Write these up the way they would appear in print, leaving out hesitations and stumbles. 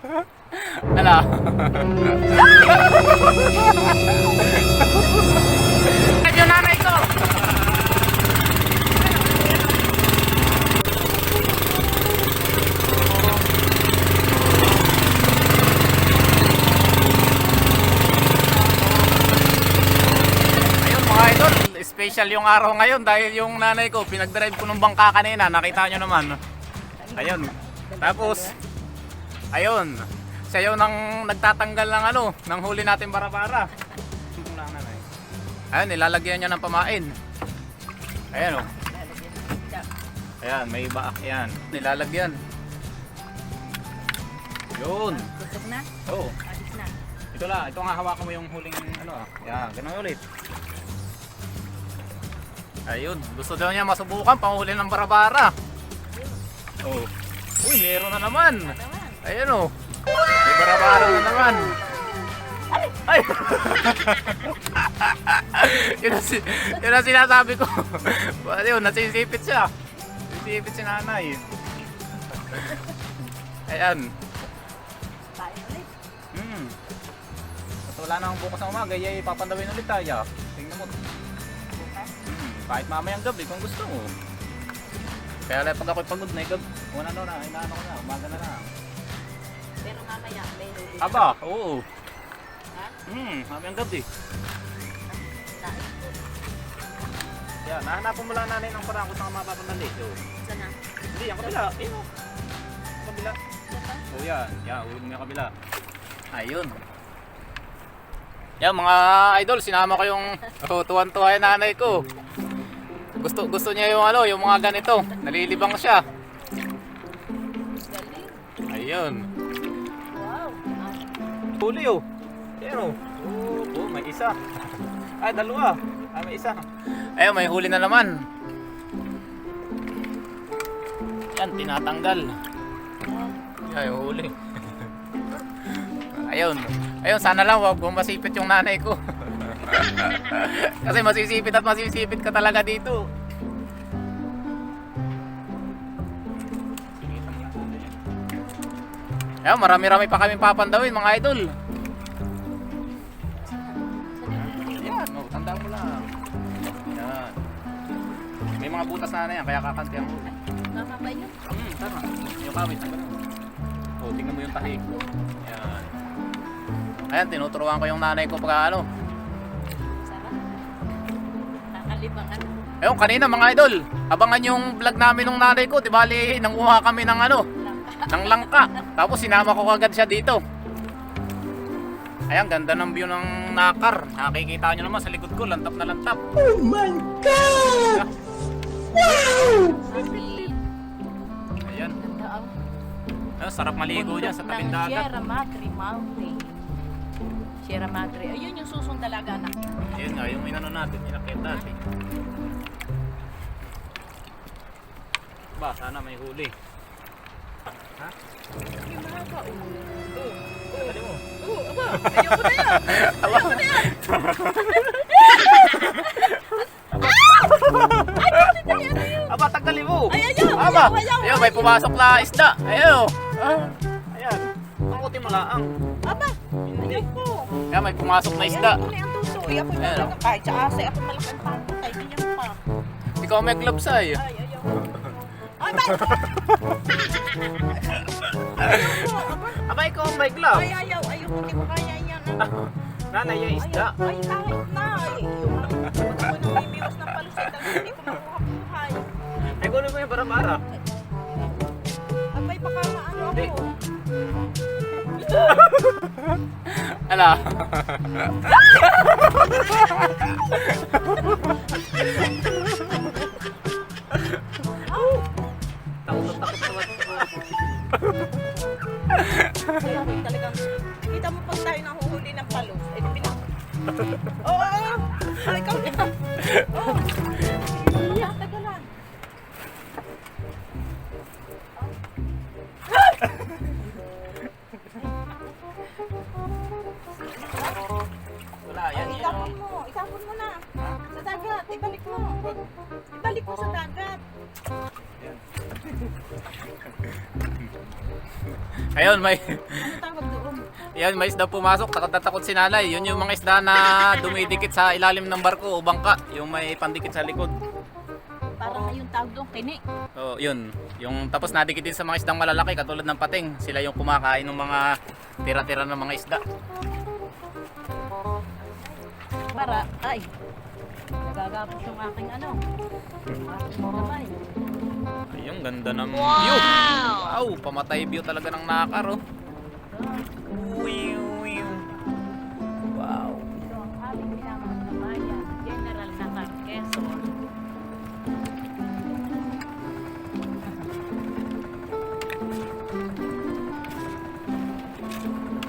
Ala. Yung nanay ko. Ayun mga idol, special yung araw ngayon dahil yung nanay ko pinag-drive ko ng bangka kanina, nakita nyo naman. Ayun. Tapos ayun, siya yun ang nagtatanggal ng ano, ng huli natin bara-bara. Ayun, nilalagyan niya ng pamain. Ayan o. Ayan, may iba. Ayan, nilalagyan. Yun. Tusok na? Oo. Alis na. Ito lang, ito nga hawakan mo yung huling ano ah. Ayan, ganun ulit. Ayun, gusto daw niya masubukan panghuli ng bara-bara. Oh. Uy, meron na naman. Ayan o. May bara-bara na naman. Ay! yun ang sinasabi ko. Ayun, nasisipit siya. Nasisipit si nanay. Ayan. Tayo ulit. At wala na akong bukas ng umaga, ay papandawin ulit tayo. Tingnan mo. Kahit mamayang gabi kung gusto mo. Kaya lang pag ako'y pagod na, una na, inaano ko na, umaga na lang. Pero mamaya may huli. Aba, oo. Ha? Mamayang gabi. Tayo. Yan, nahanapan mo lang nanay ng parang kung saan mapapandali. Saan na? Hindi, ang kabila. Ayun o. Kabila. O yan, yan, ulit mo yung kabila. Ayun. Yan mga idol, sinama ko yung tuwan-tuwa yung nanay ko. Gusto niya yung ano, yung mga ganito. Nalilibang siya. Galing. Ayun. Wow. Huli oh. Ayan oh. Oh, may isa. Ay, dalawa. Ay, may isa. Ayun, may huli na naman. Yan, tinatanggal. Yan, yung huli. Ayun. Ayun, sana lang wag mong masipit yung nanay ko. Kasi masisipit at masisipit ka talaga dito. Ayun, marami-rami pa kaming papandawin mga idol. Yan, oh, tandaan mo lang. Yan. May mga butas na yan, kaya kakantihan ko. Tama ba yun? Tama. Yung kawit. Oh, tingnan mo yung tahi. Yan. Ayan, tinuturuan ko yung nanay ko pag ano. Sarap. Nakalibangan. Ayun, kanina mga idol, abangan yung vlog namin ng nanay ko. Di bali, nanguha kami ng ano, ng langka. Tapos sinama ko agad siya dito. Ayan, ganda ng view ng Nakar. Nakikita nyo naman sa likod ko, lantap na lantap. Oh my God! Wow! Ayan. Ganda ang Ayun, sarap maligo dyan sa tabing dagat. Sierra Madre Mountain. Sierra Madre. Ayun yung susong dalaga na. Ayun nga, yung inano natin, inakit natin. Ba, sana may huli. Ha? Yung mga ka. Dali mo. Aba. Ayoko na yan. Ayoko na yan. Aba, tagali mo. Ay, ayaw. Aba, Ayaw. ayun, may pumasok na isda. Ayun. Ayan. Pakuti mo lang. Aba. Hindi po. Ayan, may pumasok na isda. Ayaw ko na yung tuso. Ayaw ko na Ayun. kahit sa asa. Ako malaking pangko. Kaya ganyan pa. Ikaw may gloves ay. Ay, ayaw. Ay, bakit? Aba, ikaw may gloves. Ay, ayaw. Ayaw ko. Hindi ko kaya yan. Nanay yung isda. Ay, kahit na. Ay, yung ako nung bibiwas ng palusit. Hindi ko makuha buhay. Ay, kunin mo yung bara-bara. Abay, baka maano ako. Hindi. Ala. Takot na takot naman. Kaya talagang, kita mo pag tayo nahuhuli ng palos, eh, Oo, oo. Ay, ikaw na. Oo. Iya, taga lang. Wala, yan yun. Itapon mo na. Sa dagat, ibalik mo. Ibalik mo sa dagat. Ayun, may Ano tawag doon? yan, may isda pumasok, takot na takot si nanay. Yun yung mga isda na dumidikit sa ilalim ng barko o bangka, yung may pandikit sa likod. Parang yung tawag doon, kini. So, yun. Yung tapos nadikit din sa mga isdang malalaki katulad ng pating. Sila yung kumakain ng mga tira-tira ng mga isda. Para, ay. Nagagapos yung aking ano. Aking kamay. Ayun, ganda ng view. Wow! Pamatay view talaga ng nakar, oh. Wow. Ito ang aming minamahal na bayan. General Nathan Quezon.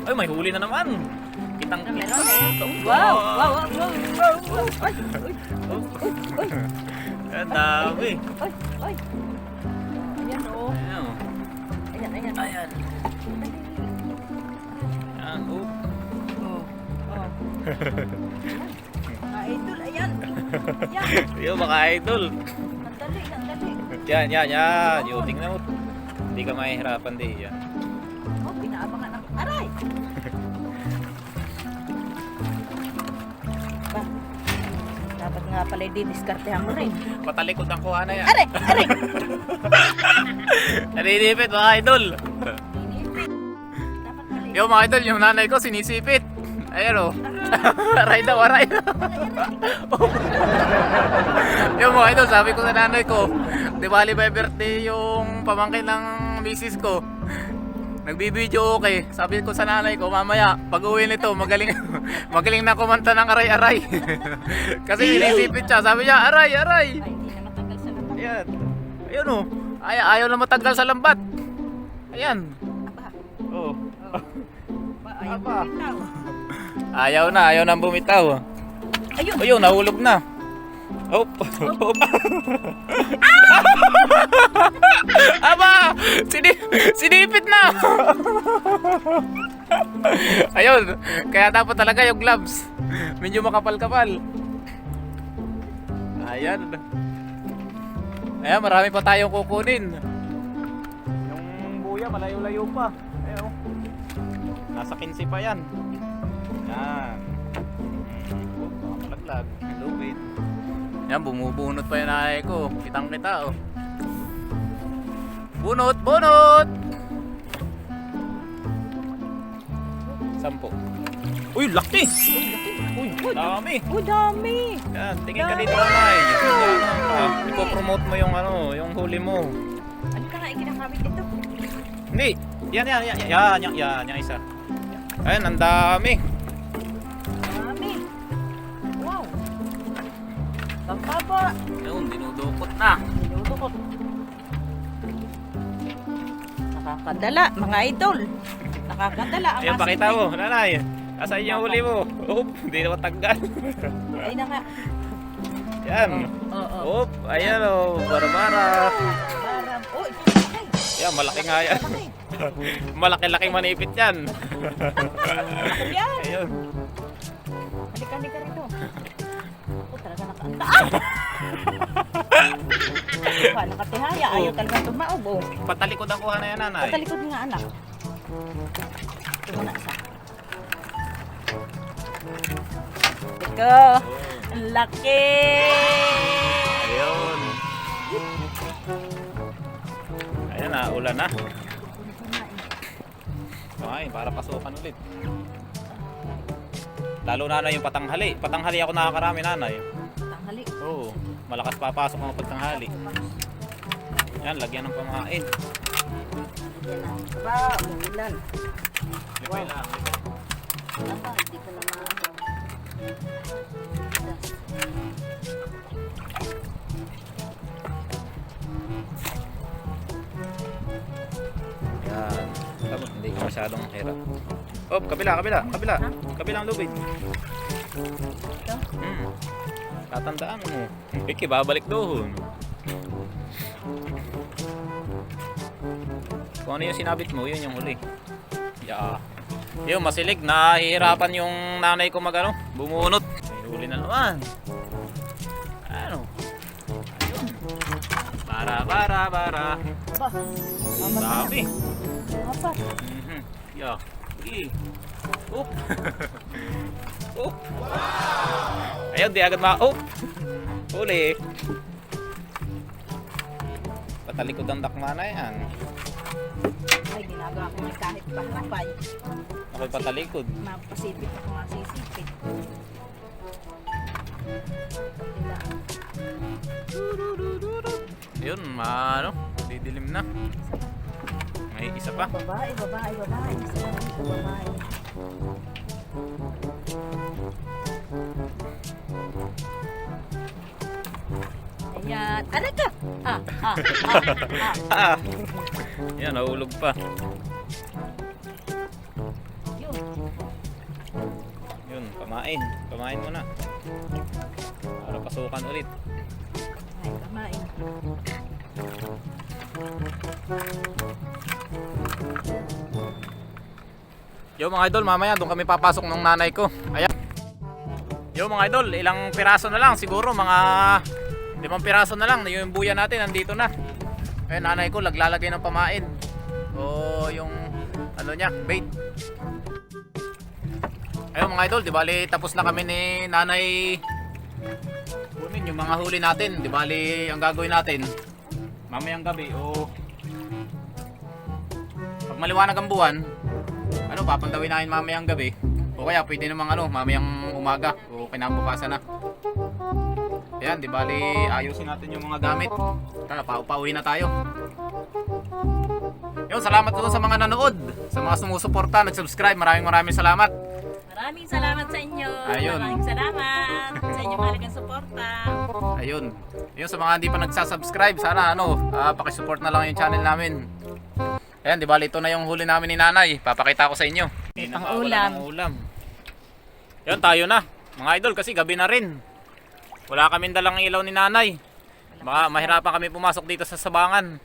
Ay, may huli na naman. Kitang Na meron eh. Wow! Wow! Wow! Wow! Wow! Ay! Ay! Ang dami. Ay! Ay! Ayan o. Ayan, oh. Ayan, ayan. Ayan. Ayan, oh. Oh. Oh. Mga idol, ayan. Yan. Yo, mga idol. Sandali, sandali. Yan. Yo, tingnan mo. Hindi ka mahihirapan di yan. Oh, pinaabangan ako. Aray! Ba, dapat nga pala i-discartehan mo rin. Patalikod ang kuha na yan. Aray! Aray! Naninipit mga idol. Inipit. Dapat pala Yo mga idol, yung nanay ko sinisipit. Ayan o. Aray daw, aray. Yo mga idol, sabi ko sa nanay ko, di bali by birthday yung pamangkin ng misis ko. Nagbibideo okay. Sabi ko sa nanay ko, mamaya, pag uwi nito, magaling magaling na kumanta ng aray-aray. Kasi sinisipit siya. Sabi niya, aray. Ay, hindi na matagal sa lahat. Ayan. Ayun o. Ayaw na matagal sa lambat. Ayan. Aba. Oh. Ba, ayaw Aba. bumitaw. Ayaw na bumitaw. Ayun! Ayun, nahulog na. Hop. Aba! Sinipit na! Ayun, kaya dapat talaga yung gloves. Medyo makapal-kapal. Ayan. Ayan, marami pa tayong kukunin. Yung buya, malayo-layo pa. Ayun. Nasa 15 pa yan. Yan. Malaglag. Lubid. Yan, bumubunot pa yung nanay ko. Kitang kita, oh. Bunot! Sampo. Uy, laki! Uy, dami! Uy, dami! Yan, tingin ka dito, nanay. Ipopromote mo yung yung huli mo. Ano ka nga ikinakabit dito? Hindi. Yan, isa. Ayan, ang dami. Dami! Wow! Pagpapa! Ayun, dinudukot na. Dinudukot. Nakakadala, mga idol. Nakakadala ang Ayan, ating pakita mo, nanay. Asan yung huli mo? Oop, hindi na matanggal. Ay na nga. Yan. Oo. Oop, ayan o, barbara. Parang, oh, ito malaki. Yan, malaki nga yan. Malaki. Malaki-laking manipit yan. Malaki yan. Ayun. Halika rito. Ako talaga nakaanta. Ah! Mukha nakatihaya. Ayaw talaga tumaob. Oh. Patalikod ang kuha na yan, nanay. Patalikod nga anak. Ito muna isa. Teka. Ang laki. Ayun. Ayan na, ulan na. Okay, para pasukan ulit. Lalo na yung patanghali. Patanghali ako nakakarami, nanay. Tanghali. Oo, malakas papasok ang pagtanghali. Yan, lagyan ng pamahain. Yan na. Ba, umulan. Lipay lang. Aba, hindi ko na Yan. Tapos hindi ko masyadong hirap. Oh, kabila. Kabilang lubid. Ito? Tatandaan mo. Iki, babalik doon. Kung ano yung sinabit mo, yun yung huli. Yeah. Yung masilig, nahihirapan yung nanay ko bumunot. May huli na naman. Ano? Ayun. Para. Ba, Dami. Apat. Mhm. Yeah. Sige. Oop. Oop. Ayun, di agad Oop. Huli. Patalikod ang dakma na yan. Ay, ginagawa ko yung kahit pahrapay. Ako'y patalikod. Mapasipit ako masisipit. Yun, didilim na. May isa pa. Babae. Isa lang dito, babae. Ayan. Aray ka! Ah. Yan, nahulog pa. Yun. Yun, pamain. Pamain mo na. Para pasukan ulit. Ay, kamain. Yo mga idol, mamaya doon kami papasok ng nanay ko. Ayan. Yo mga idol, ilang piraso na lang. Siguro mga 5 piraso na lang. Yung buya natin, nandito na. Ayun, nanay ko, naglalagay ng pamain. O yung, ano niya, bait. Ayun mga idol, di bali tapos na kami ni nanay. Kunin yung mga huli natin. Di bali, ang gagawin natin, mamayang gabi o pag maliwanag ang buwan, papandawin namin mamayang gabi o kaya pwede namang mamayang umaga o kinabukasan na. Ayan, di bali ayusin natin yung mga gamit. Pauwi na tayo. Yun, salamat po sa mga nanood, sa mga sumusuporta, nag-subscribe. Maraming salamat. Maraming salamat sa inyo. Ayun. Maraming salamat sa inyong mahalagang suporta. Ayun. Yun, sa mga hindi pa nagsasubscribe, sana pakisupport na lang yung channel namin. Ayan, di bali ito na yung huli namin ni nanay. Papakita ko sa inyo. Hindi na Pang-ulam. ulam. Yan, tayo na. Mga idol, kasi gabi na rin. Wala kaming dalang ilaw ni nanay. Baka mahirapan kami pumasok dito sa sabangan.